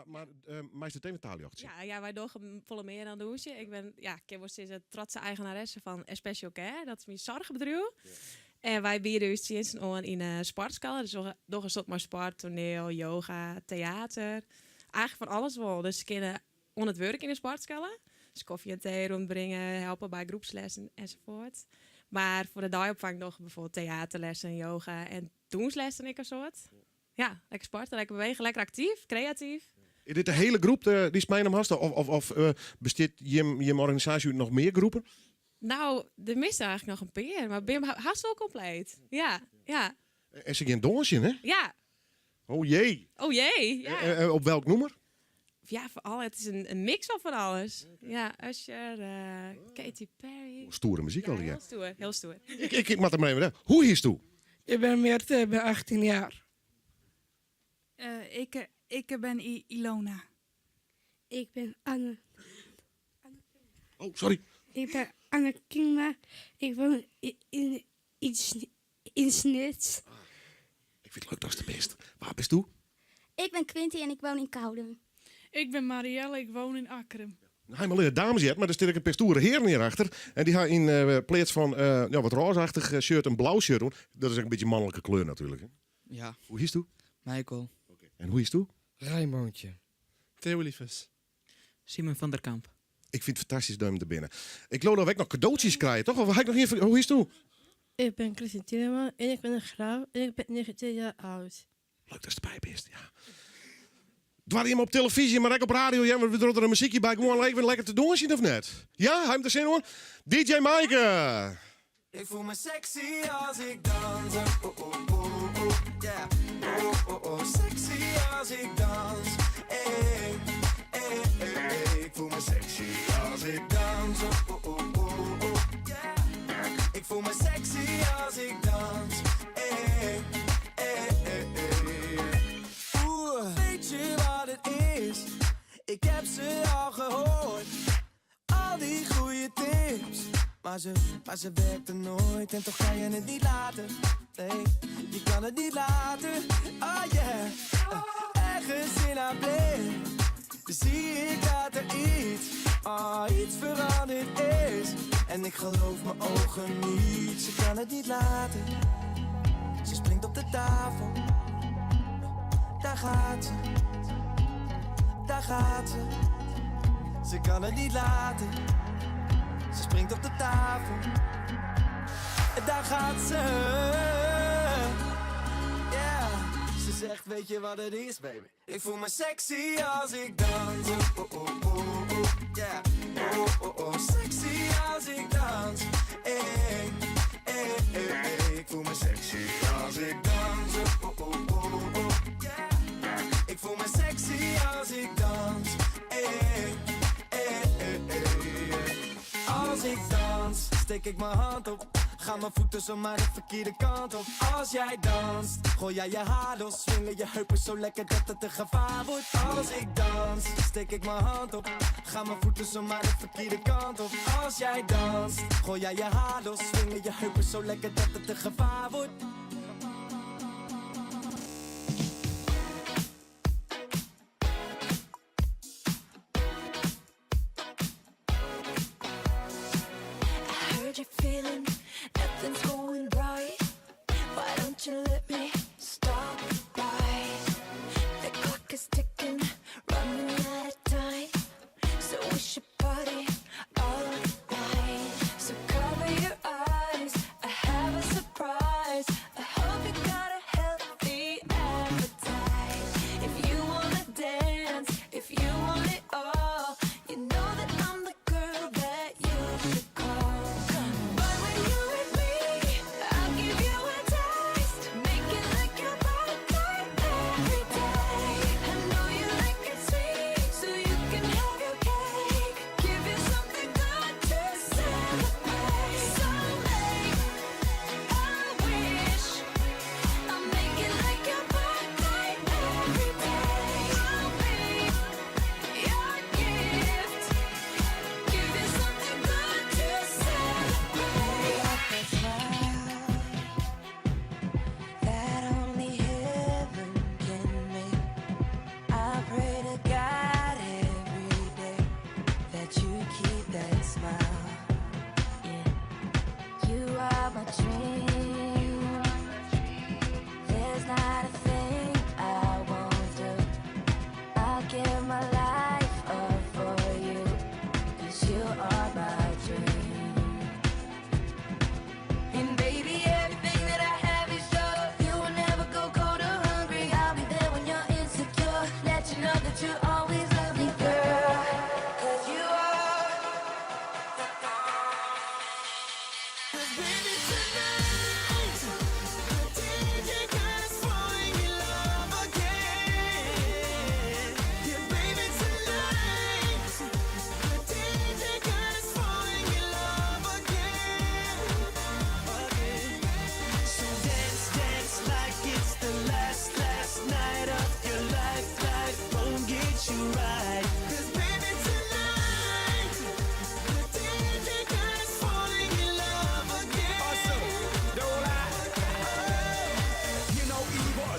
Maar meester thema taaljacht. Ja, wij doen volle meer dan doen ze. Ik ken wel sinds de trotse eigenaresse van Especial Care. Dat is mijn zorgbedrijf. Ja. En wij bieden dus sinds aan in een sportschool. Dus nog een soort maar sport, toneel, yoga, theater. Eigenlijk van alles wel. Dus ze kunnen on het werk in de sportschool. Dus koffie en thee rondbrengen, helpen bij groepslessen enzovoort. Maar voor de dagopvang nog bijvoorbeeld theaterlessen, yoga en doenslessen ik een soort. Ja, lekker sporten, lekker bewegen, lekker actief, creatief. Is dit de hele groep die Smijnum hast? Of bestaat je organisatie uit nog meer groepen? Nou, er mist eigenlijk nog een paar, maar Bim haast wel compleet. Ja. En ze gaan dansje, hè? Ja. Oh jee. Ja. Op welk nummer? Ja, vooral. Het is een mix van alles. Ja, Usher, Katy Perry. Stoere muziek al, ja. Heel stoer. Ik mag er maar even. Hoe is toe? Ik ben Meerte, ik ben 18 jaar. Ik ben Ilona. Ik ben Anne. Oh, sorry. Ik ben Anne Kingma. Ik woon in Snits. Ik vind het leuk, dat is de best. Waar bist u? Ik ben Quinty en ik woon in Kouden. Ik ben Marielle, ik woon in Akkeren. Nou, hij maar alleen dames hebt, maar er zit ik een pestoere heer hierachter. En die gaat in plaats van wat roosachtig shirt een blauw shirt doen. Dat is een beetje mannelijke kleur natuurlijk. Hè? Ja. Hoe is toe? Michael. Okay. En hoe is toe? Raimondje. Theo Liefes. Simon van der Kamp. Ik vind het fantastisch dat je hem er binnen. Ik geloof dat ik nog cadeautjes krijg, toch? Of ik nog hier, hoe is toe? Ik ben Christine Tilleman en ik ben een vrouw en ik ben 19 jaar oud. Leuk dat je erbij bent, ja. Dwar je hem op televisie, maar ook op radio. Ja, maar we doen er een muziekje bij. Gewoon even lekker te doen zien of net? Ja, hij hem er zin hoor. DJ Maaike. Ik voel me sexy als ik dans. Yeah. Sexy als ik dans. Ik voel me sexy als ik dans. Yeah. Ik voel me sexy als ik dans. Weet je wat het is? Ik heb ze al gehoord. Al die goede tips. Maar ze werkte nooit en toch kan je het niet laten. Nee, je kan het niet laten. Oh yeah. Ergens in haar blik zie ik dat er iets veranderd is. En ik geloof mijn ogen niet. Ze kan het niet laten. Ze springt op de tafel. Daar gaat ze. Daar gaat ze. Ze kan het niet laten. Ze springt op de tafel. Daar gaat ze. Yeah. Ze zegt, weet je wat het is, baby? Ik voel me sexy als ik dans. Yeah. Sexy als ik dans. Ik voel me sexy als ik dans. Yeah. Ik voel me sexy als ik dans. Als ik dans, steek ik mijn hand op. Ga mijn voeten zomaar de verkeerde kant op. Als jij danst, gooi jij je haar los. Swingen je heupen zo lekker dat het een gevaar wordt. Als ik dans, steek ik mijn hand op. Ga mijn voeten zomaar de verkeerde kant op. Als jij danst, gooi jij je haar los. Swingen je heupen zo lekker dat het een gevaar wordt. Feeling nothing's going right. Why don't you let me stop right? The clock is ticking, running out of time. So we should party all night. So cover your eyes, I have a surprise.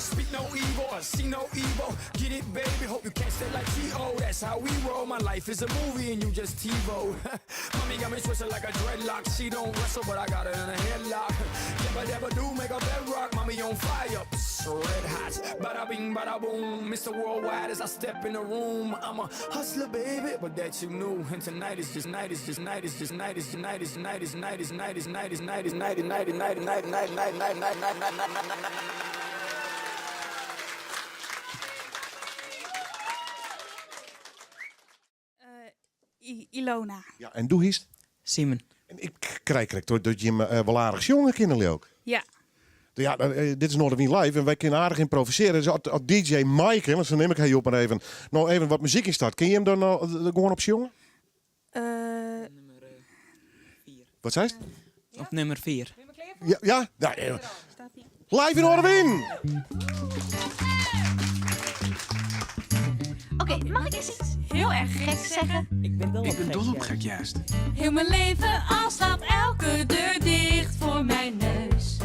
speak no evil, I see no evil. Get it, baby, hope you can't stay like T.O. That's how we roll, my life is a movie and you just TiVo. Mommy got me twisted like a dreadlock. She don't wrestle, but I got her in a headlock. Never do make a bedrock, mommy on fire, red hot. Bada bing, bada boom, Mr. Worldwide as I step in the room. I'm a hustler, baby, but that you knew. And tonight is just night, is just night, is just night, is just night, is night, is night, is night, is night, is night, is night, is night, is night, is night, is night, night, night, night, night, night, night, night, night, night. Ilona. Ja, en doe hiest. Simon. En ik krijg dat je me wel aardig jongen kinderen ook. Ja. Ja, dit is Noorderwien live en wij kunnen aardig improviseren. Dus als DJ Mike, want zo neem ik hij op maar even. Nou, even wat muziek in start. Ken je hem dan gewoon op jongen? Nummer 4. Wat zei het? Op nummer 4. Ja? Live in Noorderwien! Oké, mag ik eens iets heel erg geks zeggen? Ik ben Dol op gek juist. Heel mijn leven al staat elke deur dicht voor mijn neus.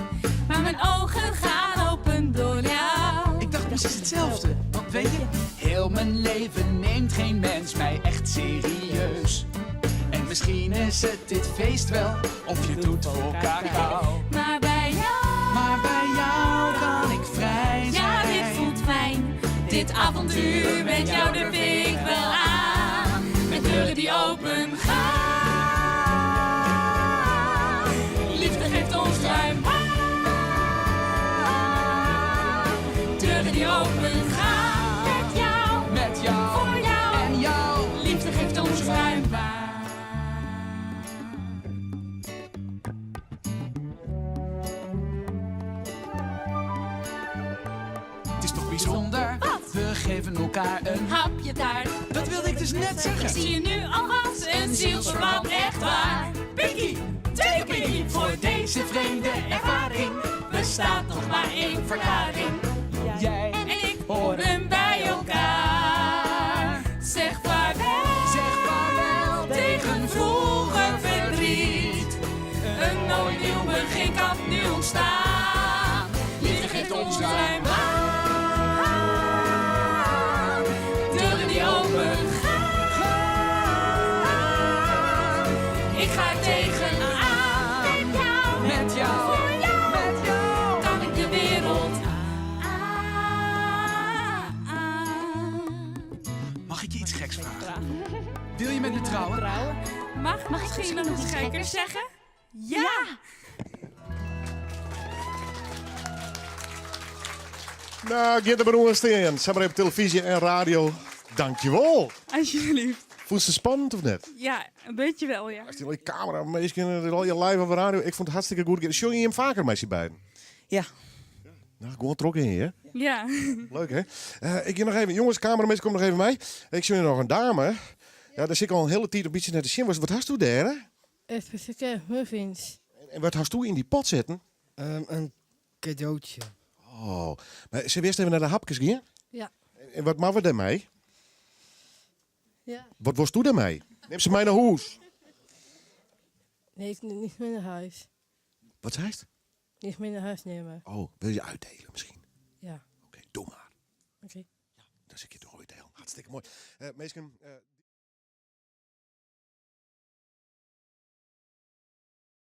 Maar mijn ogen gaan open door jou. Ik dacht precies hetzelfde. Want weet je, heel mijn leven neemt geen mens mij echt serieus. En misschien is het dit feest wel, of je doet voor kakao. Maar bij jou, Maar bij jou kan ik vrij zijn. ja, dit voelt fijn. Dit avontuur met jou durf ik wel aan. Met deuren die open gaan. Liefde geeft ons ruim aan. Deuren die open gaan. Met jou, Voor jou. en jou. Liefde geeft ons ruim baan. Het is toch bijzonder? Wat? We geven elkaar een Hapje taart. Dat wilde ik dus net Ik zeggen. zie je nu alvast een zielsverwant, echt waar. Pinky, take a pinky voor deze vreemde ervaring. Bestaat nog maar één verklaring. Jij En ik horen bij elkaar. Zeg vaarwel, zegt vaarwel tegen vroeger verdriet. Een mooi nieuw begin kan nu ontstaan. Liefde geeft ons ruim aan. Deuren die open gaan. Ik ga er tegenaan. Met jou, met jou, voor jou. met jou. Kan ik de wereld Mag ik je iets geks vragen? Wil je met me trouwen? Mag ik misschien nog iets gekkers zeggen? Ja! Nou, Gitte Broersteen, zeg maar op televisie en radio. Dankjewel. Alsjeblieft. Voelt ze spannend of net? Ja, een beetje wel, ja. Als die al je camera, mensen al je live op de radio. Ik vond het hartstikke goed. Show je hem vaker met z'n beiden? Ja. Nou, gewoon trok in je, hè? Ja. Leuk, hè? Ik je nog even, jongens, cameramensen, kom nog even mee. Ik zie hier nog een dame. Ja, daar zit ik al een hele tijd een beetje naar de zin. Wat hast u daar, hè? Specifieke muffins. En wat hast u in die pot zitten? Een cadeautje. Oh, maar ze wist even naar de hapjes gaan? Ja. En wat maken we daarmee? Ja. Wat was u daarmee? Neem ze mij naar huis. Nee, ik niet meer naar huis. Wat zei het? Niet meer naar huis nemen. Oh, wil je uitdelen misschien? Ja. Oké, doe maar. Oké. Dan zit je het ooit deel. Hartstikke mooi. Meesken,